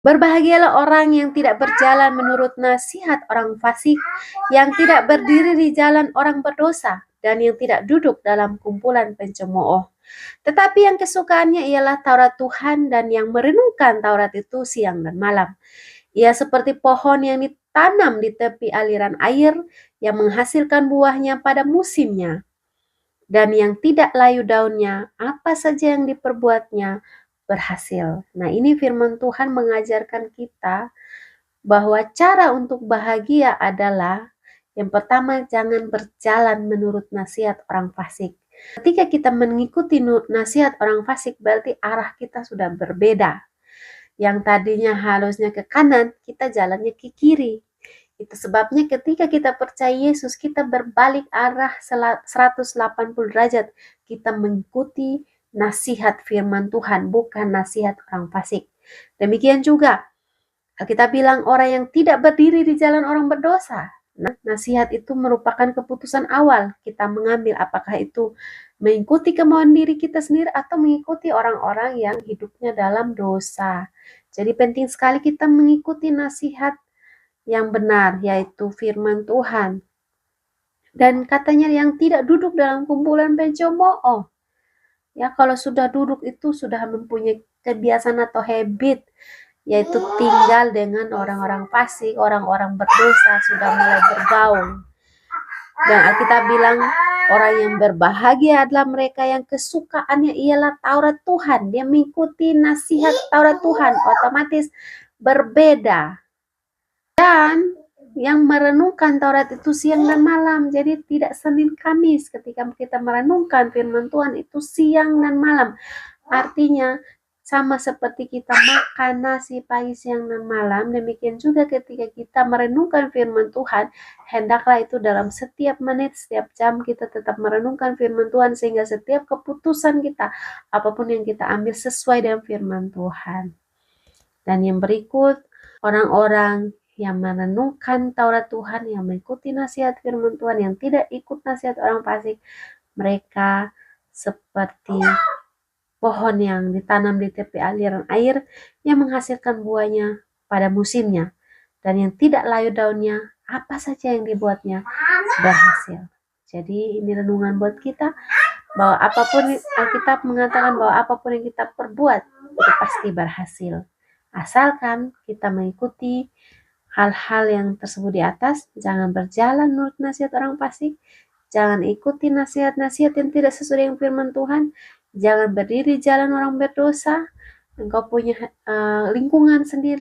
Berbahagialah orang yang tidak berjalan menurut nasihat orang fasik, yang tidak berdiri di jalan orang berdosa, dan yang tidak duduk dalam kumpulan pencemooh. Tetapi yang kesukaannya ialah Taurat Tuhan, dan yang merenungkan Taurat itu siang dan malam. Ia seperti pohon yang ditanam di tepi aliran air, yang menghasilkan buahnya pada musimnya, dan yang tidak layu daunnya, apa saja yang diperbuatnya berhasil. Nah, ini firman Tuhan mengajarkan kita bahwa cara untuk bahagia adalah yang pertama, jangan berjalan menurut nasihat orang fasik. Ketika kita mengikuti nasihat orang fasik, berarti arah kita sudah berbeda. Yang tadinya harusnya ke kanan, kita jalannya ke kiri. Itu sebabnya ketika kita percaya Yesus, kita berbalik arah 180 derajat. Kita mengikuti nasihat firman Tuhan, bukan nasihat orang fasik. Demikian juga, kita bilang orang yang tidak berdiri di jalan orang berdosa. Nah, nasihat itu merupakan keputusan awal kita mengambil apakah itu mengikuti kemauan diri kita sendiri atau mengikuti orang-orang yang hidupnya dalam dosa. Jadi penting sekali kita mengikuti nasihat yang benar, yaitu firman Tuhan. Dan katanya yang tidak duduk dalam kumpulan pencemooh. Ya, kalau sudah duduk itu sudah mempunyai kebiasaan atau habit, yaitu tinggal dengan orang-orang fasik, orang-orang berdosa, sudah mulai bergaul. Dan Alkitab bilang orang yang berbahagia adalah mereka yang kesukaannya ialah Taurat Tuhan. Dia mengikuti nasihat Taurat Tuhan, otomatis berbeda. Dan yang merenungkan Taurat itu siang dan malam. Jadi tidak Senin Kamis, ketika kita merenungkan firman Tuhan itu siang dan malam. Artinya sama seperti kita makan nasi pagi, siang, dan malam, demikian juga ketika kita merenungkan firman Tuhan, hendaklah itu dalam setiap menit, setiap jam kita tetap merenungkan firman Tuhan, sehingga setiap keputusan kita, apapun yang kita ambil sesuai dengan firman Tuhan. Dan yang berikut, orang-orang yang merenungkan Taurat Tuhan, yang mengikuti nasihat firman Tuhan, yang tidak ikut nasihat orang fasik, mereka seperti pohon yang ditanam di tepi aliran air yang menghasilkan buahnya pada musimnya, dan yang tidak layu daunnya, apa saja yang dibuatnya berhasil. Jadi ini renungan buat kita, bahwa apapun, Alkitab mengatakan bahwa apapun yang kita perbuat itu pasti berhasil, asalkan kita mengikuti hal-hal yang tersebut di atas. Jangan berjalan menurut nasihat orang fasik, jangan ikuti nasihat-nasihat yang tidak sesuai dengan firman Tuhan, jangan berdiri jalan orang berdosa. Engkau punya lingkungan sendiri,